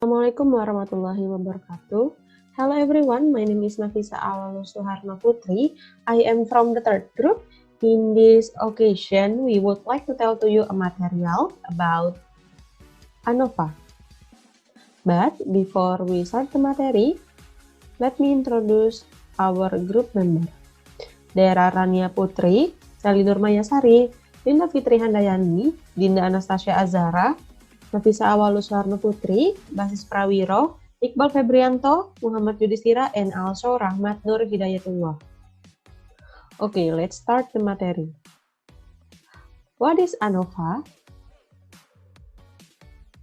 Assalamualaikum warahmatullahi wabarakatuh. Hello everyone, my name is NAFISAH AWALLU SUHARNO PUTRI. I am from the third group. In this occasion, we would like to tell to you a material about Anova. But before we start the material, let me introduce our group member. There are RANIA PUTRI, SELLY SARI, DYNDA FITRI HANDAYANI, DYNDA ANASTASYA AZZAHRA, NAFISAH AWALLU SUHARNO PUTRI, basis PRAWIRO, IQBAL FEBRIANTO, YUDHISTIRA, and also RAHMAT HIDAYATULLAH. Okay, let's start the material. What is Anova?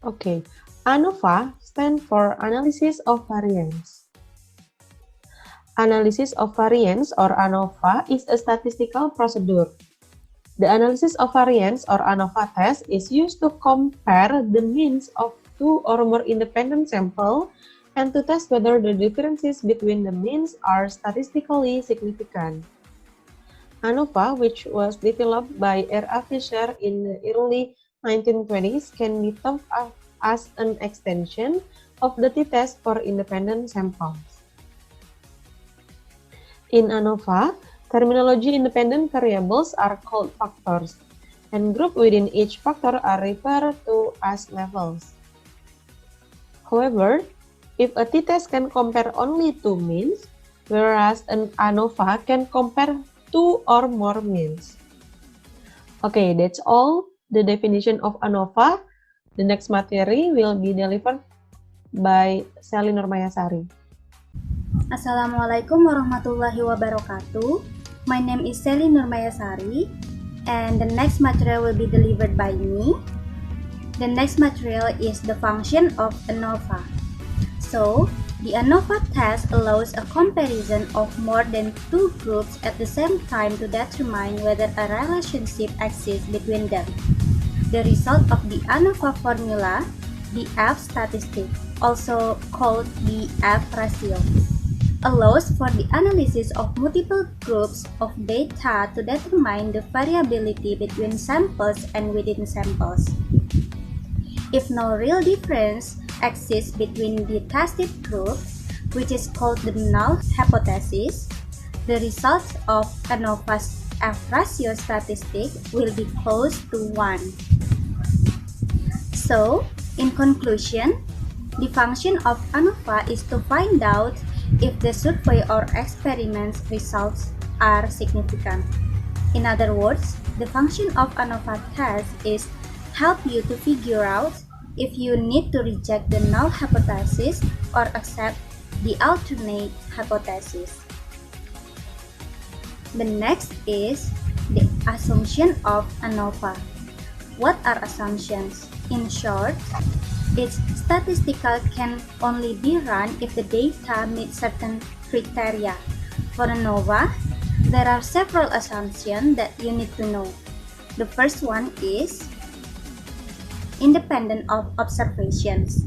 Okay, Anova stands for Analysis of Variance. Analysis of variance or Anova is a statistical procedure. The analysis of variance or ANOVA test is used to compare the means of two or more independent samples and to test whether the differences between the means are statistically significant. ANOVA, which was developed by RAHMAT in the early 1920s, can be thought of as an extension of the t-test for independent samples. In ANOVA, terminology independent variables are called factors, and groups within each factor are referred to as levels. However, if a t-test can compare only two means, whereas an ANOVA can compare two or more means. Okay, that's all the definition of ANOVA. The next material will be delivered by SELLY Sari. Assalamualaikum warahmatullahi wabarakatuh. My name is SELLY Sari, and the next material will be delivered by me. The next material is the function of ANOVA. So, the ANOVA test allows a comparison of more than two groups at the same time to determine whether a relationship exists between them. The result of the ANOVA formula, the F statistic, also called the F ratio, allows for the analysis of multiple groups of data to determine the variability between samples and within samples. If no real difference exists between the tested groups, which is called the null hypothesis, the results of ANOVA's F ratio statistic will be close to 1. So, in conclusion, the function of ANOVA is to find out if the survey or experiment results are significant. In other words, the function of ANOVA test is help you to figure out if you need to reject the null hypothesis or accept the alternate hypothesis. The next is the assumption of ANOVA. What are assumptions? In short, its statistical can only be run if the data meet certain criteria. For ANOVA, there are several assumptions that you need to know. The first one is independent of observations.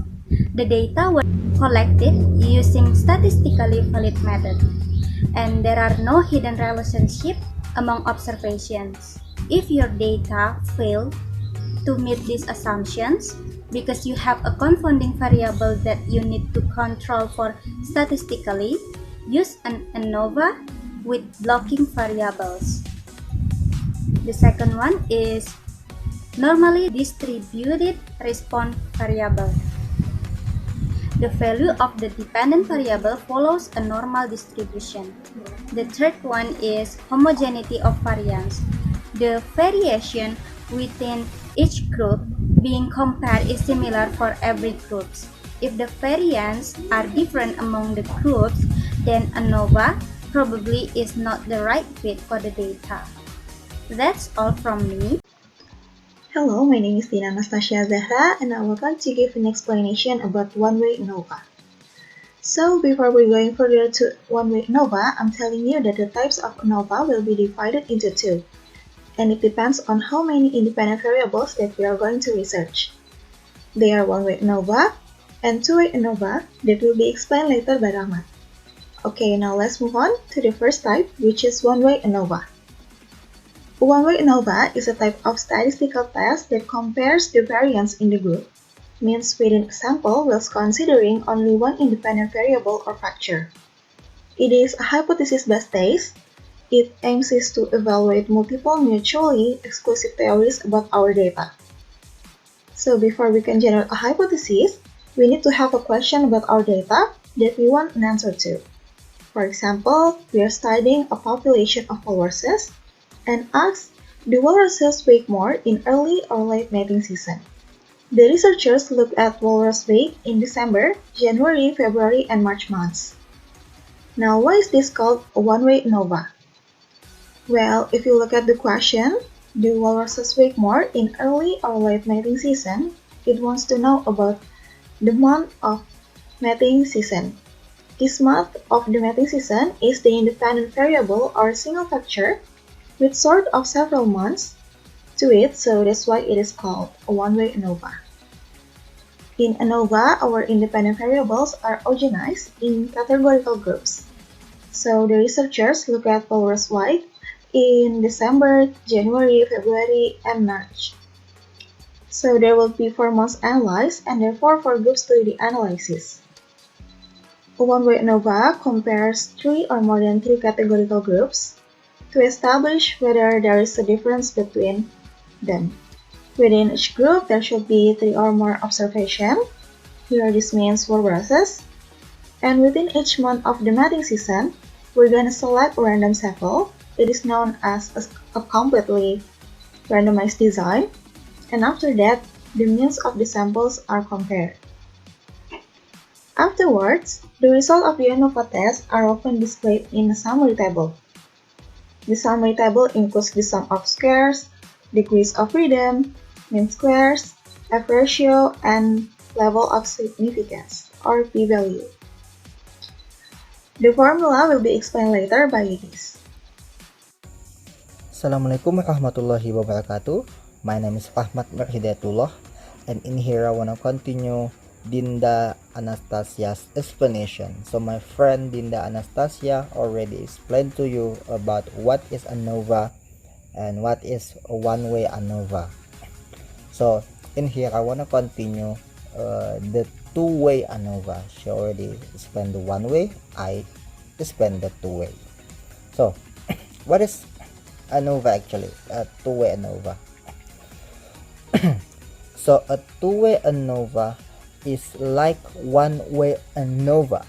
The data were collected using statistically valid method, and there are no hidden relationships among observations. If your data fail to meet these assumptions, because you have a confounding variable that you need to control for statistically, use an ANOVA with blocking variables. The second one is normally distributed response variable. The value of the dependent variable follows a normal distribution. The third one is homogeneity of variance. The variation within each group being compared is similar for every group. If the variance are different among the groups, then ANOVA probably is not the right fit for the data. That's all from me. Hello, my name is ANASTASYA AZZAHRA, and I would like to give an explanation about one-way ANOVA. So, before we going further to one-way ANOVA, I'm telling you that the types of ANOVA will be divided into two, and it depends on how many independent variables that we are going to research. They are one-way ANOVA and two-way ANOVA that will be explained later by RAHMAT. Okay, now let's move on to the first type, which is one-way ANOVA. One-way ANOVA is a type of statistical test that compares the variance in the group means within a sample whilst considering only one independent variable or factor. It is a hypothesis-based test. It aims to evaluate multiple mutually exclusive theories about our data. So before we can generate a hypothesis, we need to have a question about our data that we want an answer to. For example, we are studying a population of walruses and ask, do walruses wake more in early or late mating season? The researchers looked at walrus wake in December, January, February, and March months. Now, why is this called a one-way ANOVA? Well, if you look at the question, do walruses wake more in early or late mating season? It wants to know about the month of mating season. This month of the mating season is the independent variable or single factor with sort of several months to it, so that's why it is called a one-way ANOVA. In ANOVA, our independent variables are organized in categorical groups. So the researchers look at walrus white in December, January, February, and March. So there will be 4 months analyzed and therefore 4 groups to the analysis. A one-way ANOVA compares 3 or more than 3 categorical groups to establish whether there is a difference between them. Within each group, there should be 3 or more observations. Here this means walruses. And within each month of the mating season, we're going to select a random sample. It is known as a completely randomized design. And after that, the means of the samples are compared. Afterwards, the result of the ANOVA test are often displayed in a summary table. The summary table includes the sum of squares, degrees of freedom, mean squares, F ratio, and level of significance, or p-value. The formula will be explained later by Yudhis. Assalamualaikum warahmatullahi wabarakatuh. My name is RAHMAT HIDAYATULLAH, and in here I want to continue DYNDA ANASTASYA's explanation. So my friend DYNDA ANASTASYA already explained to you about what is ANOVA and what is a one-way ANOVA. So in here I want to continue the two-way ANOVA. She already explained the one-way, I explained the two-way. So what is ANOVA actually? A two-way ANOVA. So a two-way ANOVA is like one-way ANOVA.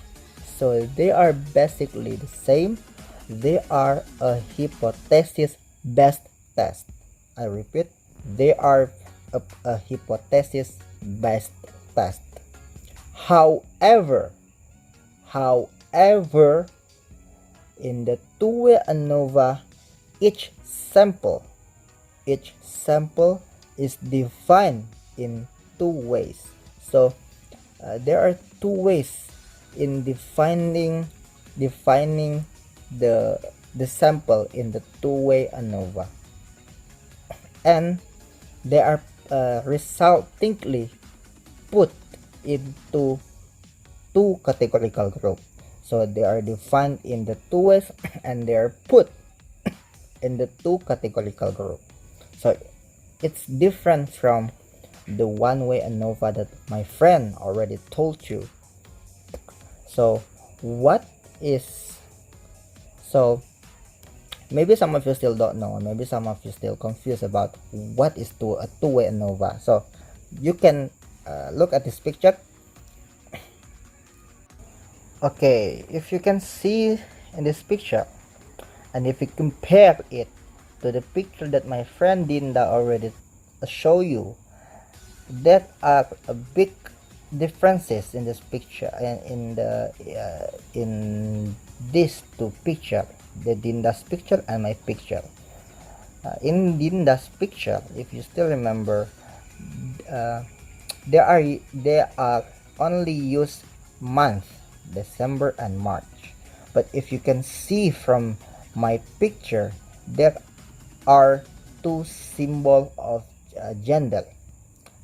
So they are basically the same. They are a hypothesis-based test. I repeat, they are a hypothesis-based test. However, in the two-way ANOVA, each sample is defined in 2 ways. So there are 2 ways in defining the sample in the two-way ANOVA, and they are resultingly put into 2 categorical groups. So they are defined in the 2 ways and they are put in the 2 categorical groups. So it's different from the one-way ANOVA that my friend already told you. So maybe some of you still don't know, maybe some of you still confused about what is a two-way ANOVA. So you can look at this picture. Okay, if you can see in this picture, and if you compare it to the picture that my friend DYNDA already show you, there are big differences in this picture and in these 2 pictures, the DYNDA's picture and my picture. In DYNDA's picture, if you still remember, they are only used month, December and March. But if you can see from my picture, there are 2 symbols of gender.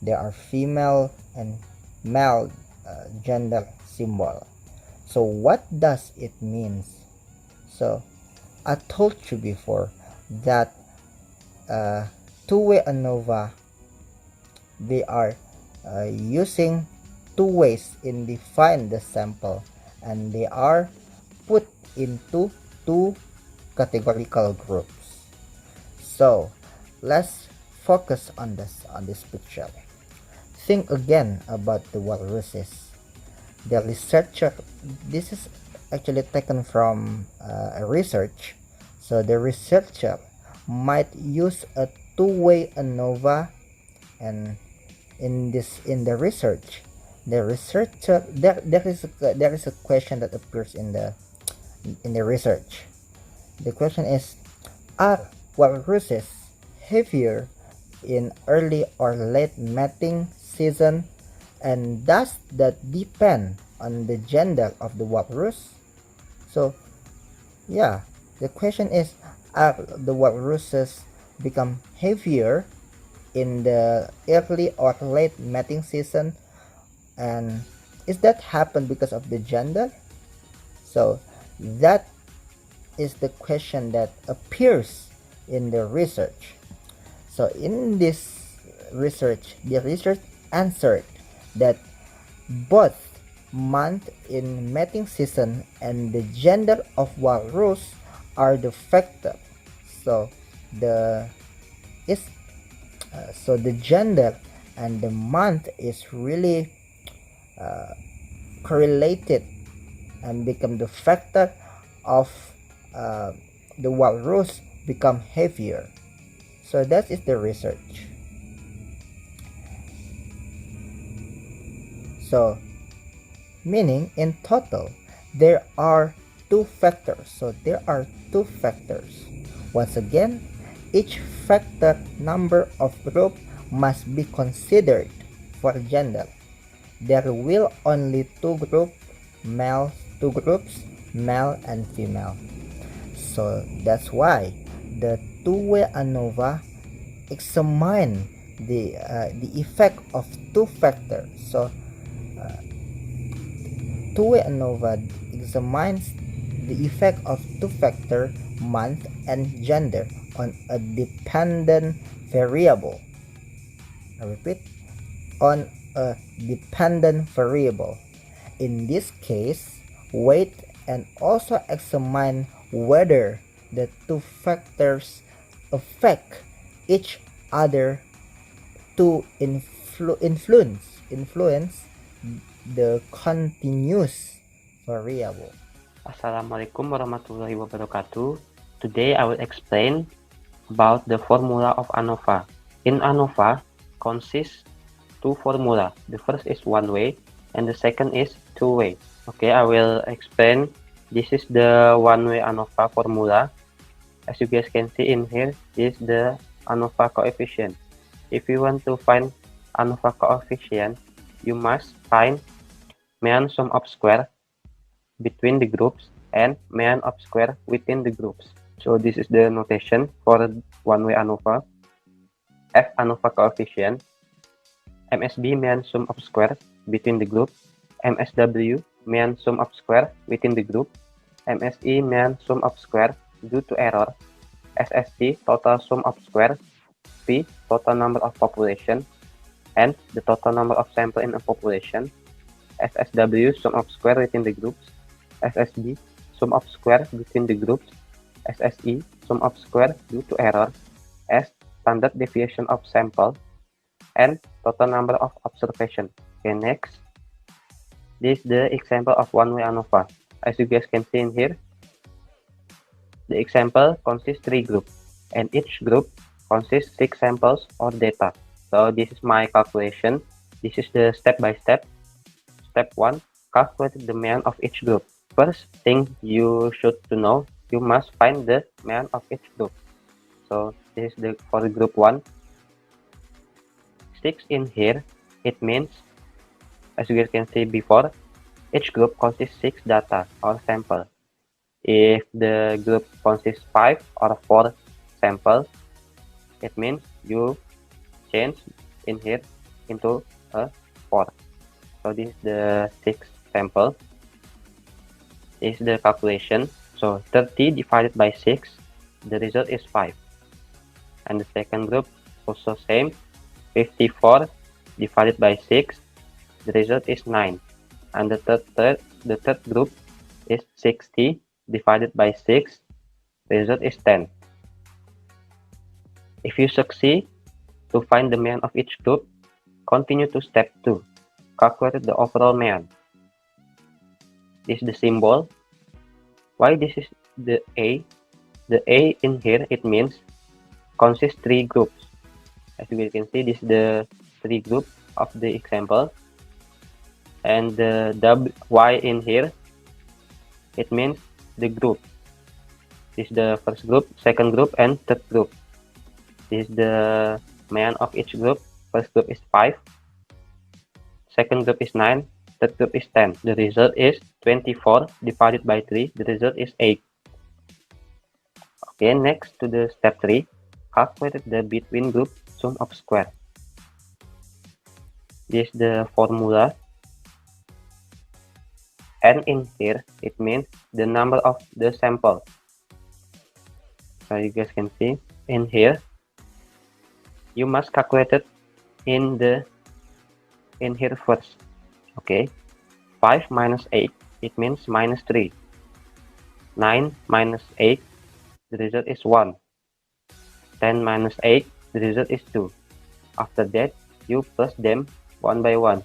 There are female and male gender symbol. So what does it mean? So I told you before that two-way ANOVA, they are using two ways in define the sample, and they are put into two categorical groups. So let's focus on this picture. Think again about the walruses. The researcher, this is actually taken from a research. So the researcher might use a two-way ANOVA, and in the research, the researcher there is a question that appears in the research. The question is, are walruses heavier in early or late mating season, and does that depend on the gender of the walrus? So yeah, the question is, are the walruses become heavier in the early or late mating season, and is that happen because of the gender? So that is the question that appears in the research. So in this research, the research answered that both month in mating season and the gender of walrus are the factor. So the gender and the month is really correlated and become the factor of the walrus become heavier. So that is the research. So meaning in total there are two factors. So there are two factors. Once again, each factor number of group must be considered for gender. There will only two groups, male and female. So that's why the two-way ANOVA examine the effect of two factors. So two-way ANOVA examines the effect of two factor, month and gender, on a dependent variable. I repeat, on a dependent variable. In this case, weight, and also examine whether the two factors affect each other to influence the continuous variable. Assalamualaikum warahmatullahi wabarakatuh. Today I will explain about the formula of ANOVA. In ANOVA consists two formula. The first is one way and the second is two way. Okay, I will explain. This is the one way ANOVA formula. As you guys can see in here, this is the ANOVA coefficient. If you want to find ANOVA coefficient, you must find median sum of square between the groups and median of square within the groups. So this is the notation for one-way ANOVA. F ANOVA coefficient, MSB median sum of square between the group, MSW median sum of square within the group, MSE median sum of square due to error, SST total sum of square, P total number of population, and the total number of sample in a population, SSW sum of square within the groups, SSB sum of square between the groups, SSE sum of square due to error, S standard deviation of sample, and total number of observation. Okay, next, this is the example of one-way ANOVA. As you guys can see in here, the example consists 3 groups, and each group consists 6 samples or data. So this is my calculation. This is the step-by-step. Step 1, calculate the median of each group. First thing you should to know, you must find the median of each group. So this is for the group 1. 6 in here, it means, as you guys can see before, each group consists 6 data or sample. If the group consists 5 or 4 samples, it means you change in here into a 4. So this is the 6 sample. This is the calculation. So 30 divided by 6, the result is 5. And the second group also same, 54 divided by 6, the result is 9. And the third group is 60 divided by 6, the result is 10. If you succeed to find the mean of each group, continue to step 2. Calculate the overall mean. This is the symbol. Why this is the A? The A in here, it means consists 3 groups. As you can see, this is the 3 group of the example. And the Y in here, it means the group. This is the first group, second group, and third group. This is the mean of each group. First group is 5, second group is 9, third group is 10. The result is 24 divided by 3. The result is 8. Okay, next to the step 3, calculate the between group sum of square. This is the formula. N in here, it means the number of the sample. So you guys can see in here, you must calculate it in here first. Okay, 5 minus 8, it means minus 3. 9 minus 8, the result is 1. 10 minus 8, the result is 2. After that, you plus them one by one.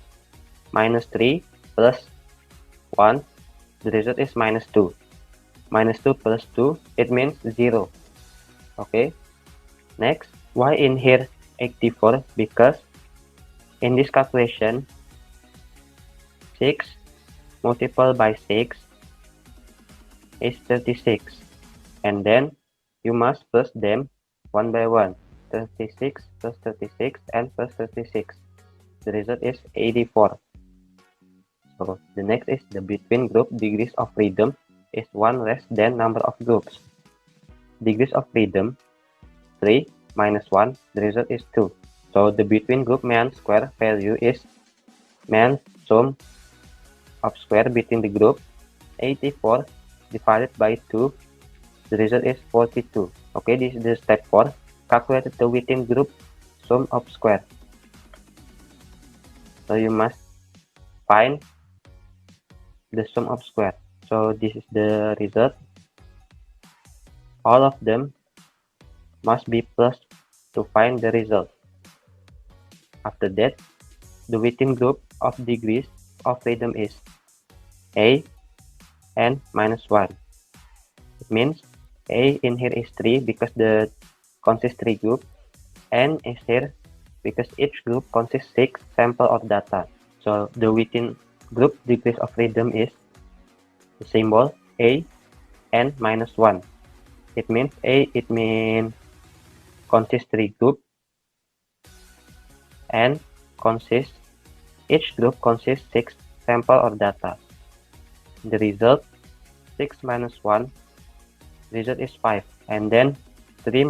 Minus 3 plus 1, the result is minus 2. Minus 2 plus 2, it means 0. Okay, next, why in here 84? Because in this calculation, 6 multiplied by 6 is 36. And then you must plus them one by one. 36 plus 36 and plus 36. The result is 84. So the next is the between group degrees of freedom is 1 less than number of groups. Degrees of freedom 3 minus 1, the result is 2. So the between group mean square value is mean sum of square between the group 84 divided by 2, the result is 42. Okay, this is the step 4. Calculate the within group sum of square. So you must find the sum of square. So this is the result. All of them must be plus to find the result. After that, the within group of degrees of freedom is A and minus 1. It means A in here is 3 because the consists 3 group. N is here because each group consists 6 sample of data. So the within group degrees of freedom is the symbol A and minus 1. It means A, it means consists 3 group, and each group consists 6 sample of data. The result 6 minus 1, result is 5, and then 3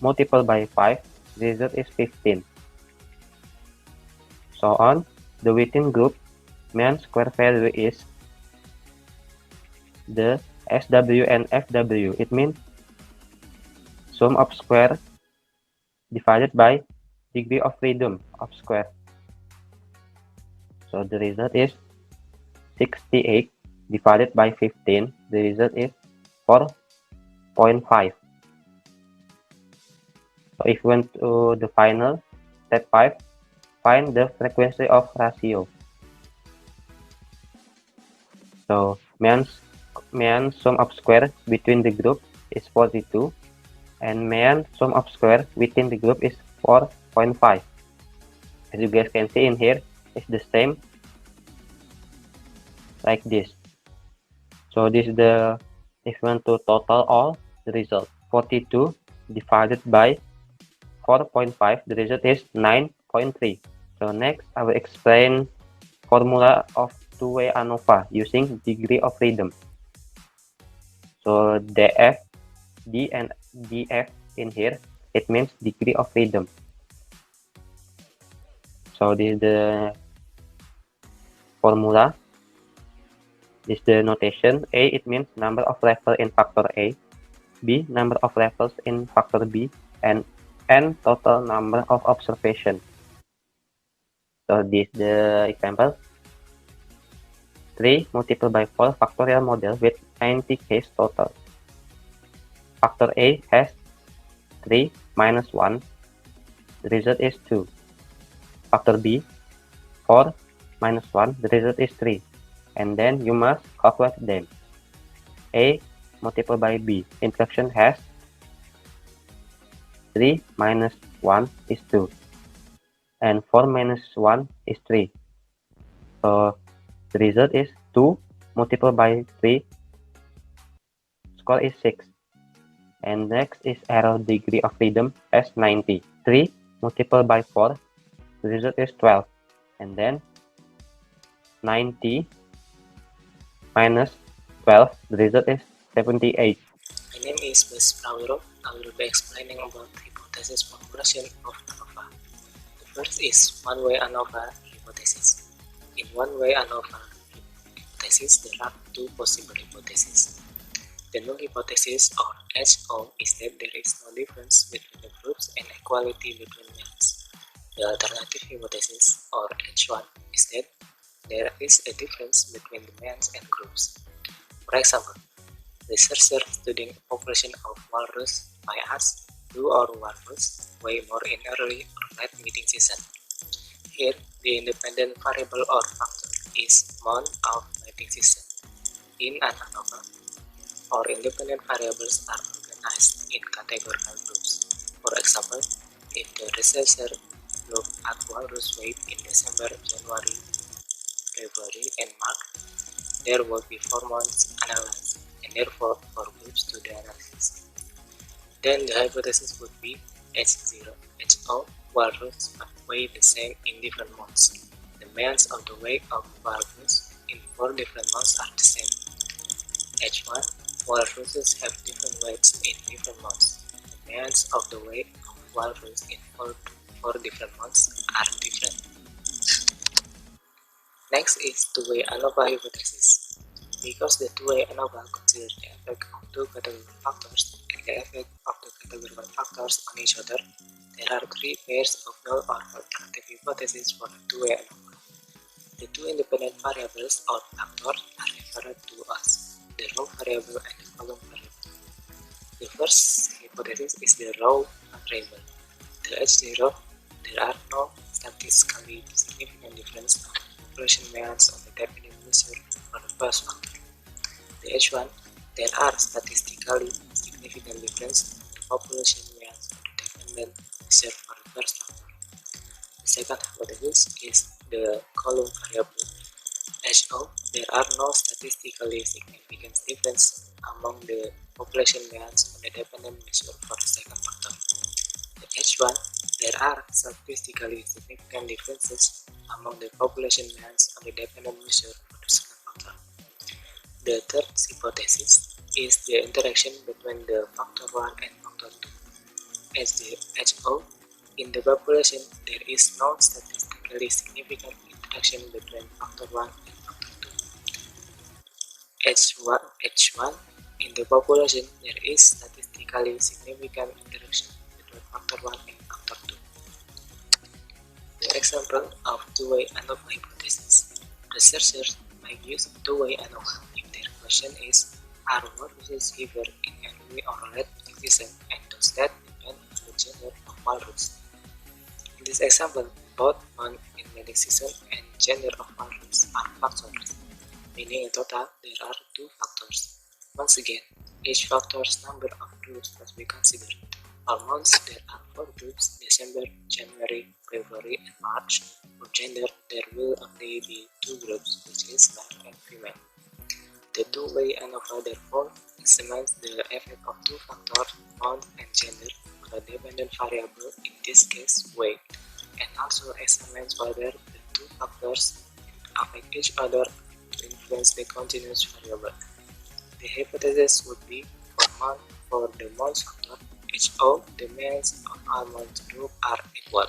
multiplied by 5, result is 15. So on, the within group mean square value is the SW and FW. It means sum of square divided by degree of freedom of square. So the result is 68 divided by 15. The result is 4.5. So if you went to the final, step 5, find the frequency of ratio. So mean sum of square between the group is 42, and mean sum of square within the group is 4.5. As you guys can see in here, it's the same like this. So this is the, if you want to total all the result, 42 divided by 4.5, the result is 9.3. So next I will explain formula of two-way ANOVA using degree of freedom. So DF, D and DF in here, it means degree of freedom. So this is the formula. This is the notation. A, it means number of levels in factor A. B, number of levels in factor B. And N, total number of observations. So this the example. 3 multiplied by 4 factorial model with 90 case total. Factor A has 3 minus 1. The result is 2. Factor B, 4 minus 1. The result is 3. And then you must calculate them. A multiplied by B. Instruction has 3 minus 1 is 2. And 4 minus 1 is 3. So the result is 2 multiplied by 3. Score is 6. And next is error degree of freedom as 90. 3 multiplied by 4. The result is 12. And then 90 minus 12. The result is 78. My name is Ms. Prawiro. I will be explaining about hypothesis formulation of ANOVA. The first is one-way ANOVA hypothesis. In one-way ANOVA hypothesis, there are two possible hypotheses. The null hypothesis, or HO, is that there is no difference between the groups and equality between males. The alternative hypothesis, or H1, is that there is a difference between the males and groups. For example, researchers studying population of walrus by us do our walrus weigh more in early or late mating season. Here, the independent variable or factor is month of mating season. In an ANOVA, our independent variables are organized in categorical groups. For example, if the researcher look at walrus weight in December, January, February, and March, there will be 4 months analyzed, and therefore 4 groups to the analysis. Then the hypothesis would be H0, HO, walrus weigh the same in different months. The males of the weight of walrus in 4 different months are the same. H1, walruses have different weights in different months. The males of the weight of walrus in 4 different months are different. Next is two-way ANOVA hypothesis. Because the two-way ANOVA considers the effect of two categorical factors and the effect of the categorical factors on each other, there are 3 pairs of null or alternative hypotheses for the two-way ANOVA. The two independent variables or factors are referred to as the row variable and the column variable. The first hypothesis is the row variable. The H0, there are no statistically significant difference of population males on the dependent measure for the first factor. The H1, there are statistically significant difference of the population males on the dependent measure for the first factor. The second hypothesis is the column variable. HO, there are no statistically significant difference among the population males on the dependent measure for the second factor. The H1, there are statistically significant differences among the population males on the dependent measure for the second factor. The third hypothesis is the interaction between the factor 1 and factor 2. As the HO, in the population, there is no statistically significant interaction between factor 1 and factor 2. H1, in the population, there is statistically significant interaction between factor 1 and factor 2. The example of two-way ANOVA hypothesis. Researchers might use two-way ANOVA if their question is, are walruses heavier in early or late season, and does that depend on the gender of walrus? In this example, both month in mating season and gender of walrus are factors, meaning in total there are 2 factors. Once again, each factor's number of groups must be considered. For months, there are 4 groups: December, January, February, and March. For gender, there will only be 2 groups, which is male and female. The two-way ANOVA therefore examines the effect of 2 factors, month and gender, on a dependent variable, in this case weight, and also examines whether the 2 factors affect each other to influence the continuous variable. The hypothesis would be for the month factor, HO, the males of all month group are equal.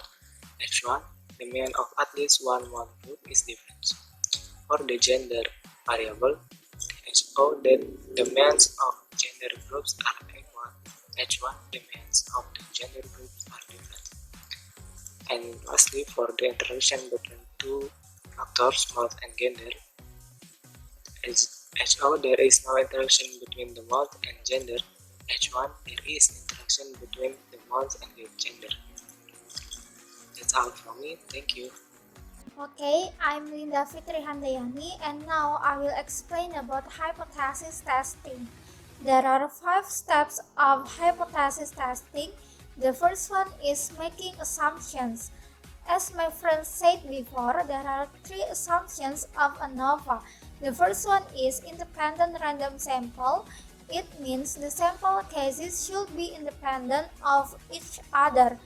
H1, the male of at least one month group is different. For the gender variable, HO, then the males of gender groups are equal. H1, the males of the gender groups are different. And lastly, for the interaction between two factors, mouth and gender. H0 there is no interaction between the mouth and gender. H1 there is interaction between the mouth and the gender. That's all from me. Thank you. Okay, I'm FITRI Handayani, and now I will explain about hypothesis testing. There are 5 steps of hypothesis testing. The first one is making assumptions. As my friend said before, there are 3 assumptions of ANOVA. The first one is independent random sample. It means the sample cases should be independent of each other.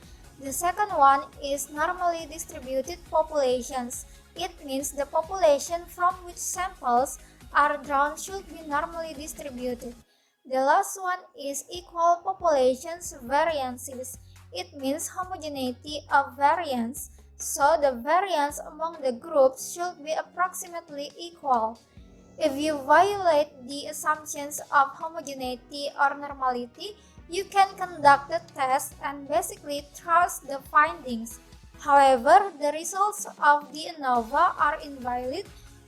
The second one is normally distributed populations. It means the population from which samples are drawn should be normally distributed. The last one is equal populations variances. It means homogeneity of variance, so the variance among the groups should be approximately equal. If you violate the assumptions of homogeneity or normality, you can conduct the test and basically trust the findings. However, the results of the ANOVA are invalid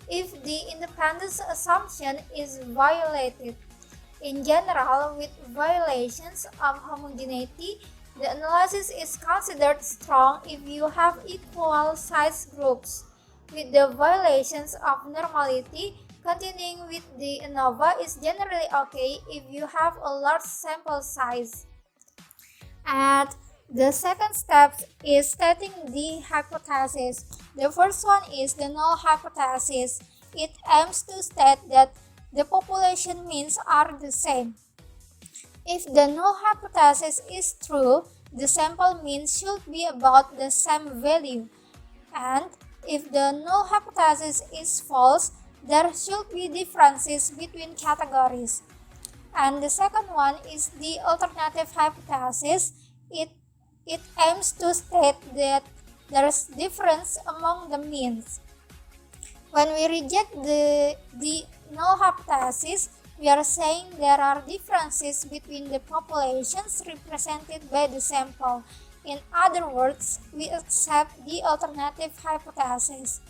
if the independence assumption is violated. In general, with violations of homogeneity, the analysis is considered strong if you have equal size groups. With the violations of normality, continuing with the ANOVA is generally okay if you have a large sample size. And the second step is stating the hypothesis. The first one is the null hypothesis. It aims to state that the population means are the same. If the null hypothesis is true, the sample means should be about the same value. And if the null hypothesis is false, there should be differences between categories. And the second one is the alternative hypothesis. It aims to state that there is difference among the means. When we reject the null hypothesis, we are saying there are differences between the populations represented by the sample. In other words, we accept the alternative hypothesis.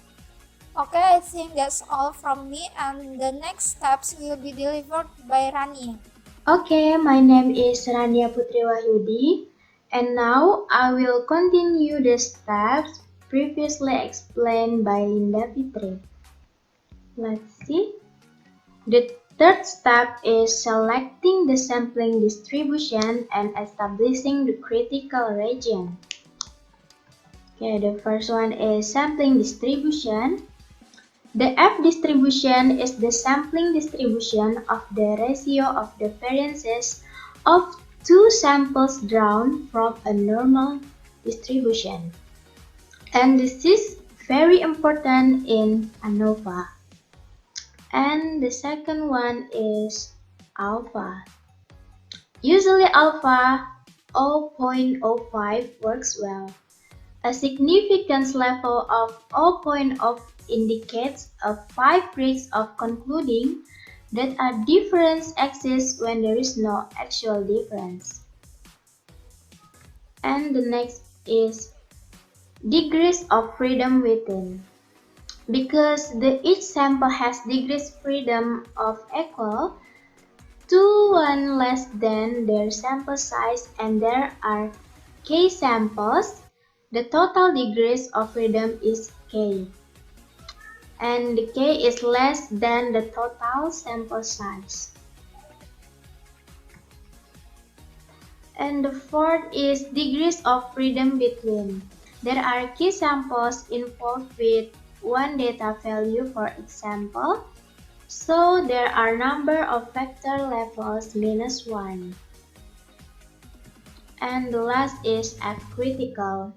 Okay, I think that's all from me, and the next steps will be delivered by Rania. Okay, my name is Rania Putri Wahyudi, and now I will continue the steps previously explained by Dinda Fitri. Let's see. The third step is selecting the sampling distribution and establishing the critical region. Okay, the first one is sampling distribution. The F distribution is the sampling distribution of the ratio of the variances of two samples drawn from a normal distribution. And this is very important in ANOVA. And the second one is alpha. Usually alpha 0.05 works well. A significance level of 0.05 indicates a 5 risks of concluding that a difference exists when there is no actual difference. And the next is degrees of freedom within. Because each sample has degrees freedom of equal to 1 less than their sample size and there are k samples, the total degrees of freedom is k. And the k is less than the total sample size. And the fourth is degrees of freedom between. There are k samples involved with one data value for each sample, so there are number of vector levels -1. And the last is F critical.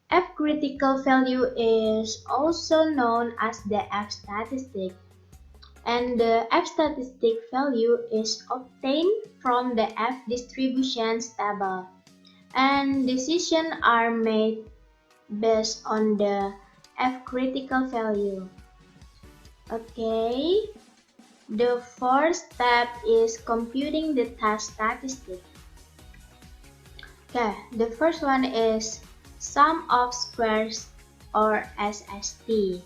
F critical value is also known as the F statistic, and the F statistic value is obtained from the F distributions table, and decisions are made based on the F critical value. Okay, the fourth step is computing the task statistic. Okay, the first one is sum of squares or SST.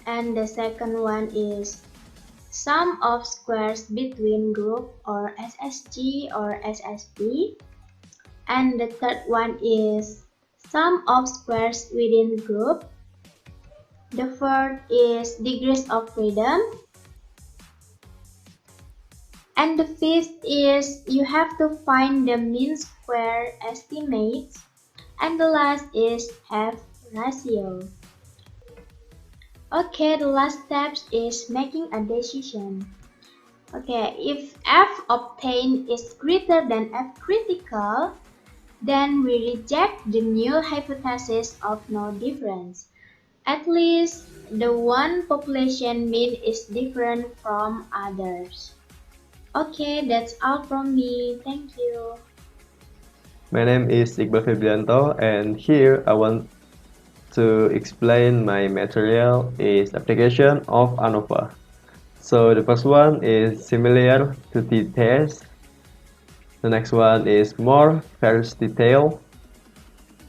And the second one is sum of squares between group or SSG or SSP. And the third one is sum of squares within group. The fourth is degrees of freedom. And the fifth is you have to find the mean square estimates. And the last is F ratio. Okay, the last step is making a decision. Okay, if F obtained is greater than F critical, then we reject the new hypothesis of no difference. At least the one population mean is different from others. Okay, that's all from me. Thank you. My name is IQBAL FEBRIANTO, and here I want to explain my material is application of ANOVA. So the first one is similar to the test. The next one is more various detail.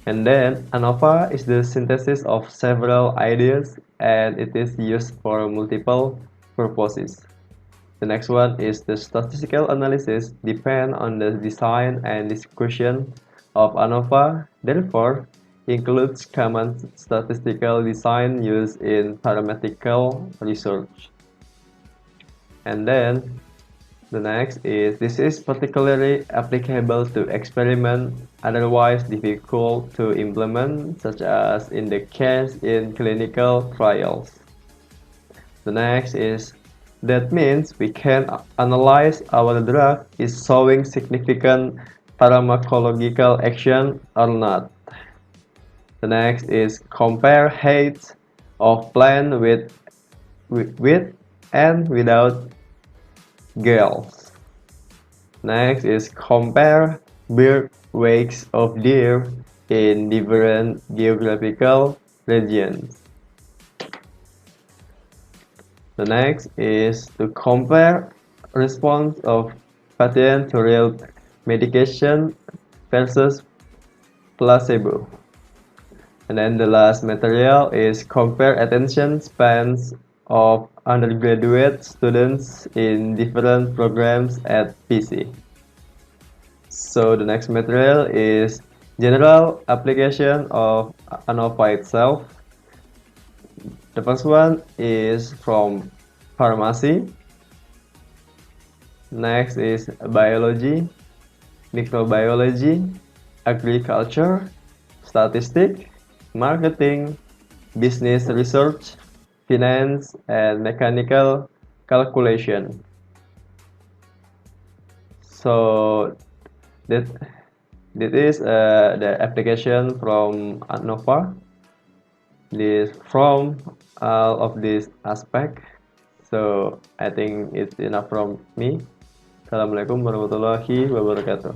And then ANOVA is the synthesis of several ideas and it is used for multiple purposes. The next one is the statistical analysis depend on the design and discussion of ANOVA, therefore includes common statistical design used in mathematical research. And then the next is this is particularly applicable to experiment otherwise difficult to implement, such as in the case in clinical trials. The next is that means we can analyze our drug is showing significant pharmacological action or not. The next is compare height of plant with and without girls. Next is compare birth weights of deer in different geographical regions. The next is to compare response of patient to real medication versus placebo. And then the last material is compare attention spans of undergraduate students in different programs at PC. So the next material is general application of ANOVA itself. The first one is from pharmacy. Next is biology, microbiology, agriculture, statistics, marketing, business research, finance, and mechanical calculation. So that is the application from ANOVA. This from all of this aspect. So I think it's enough from me. Assalamualaikum warahmatullahi wabarakatuh.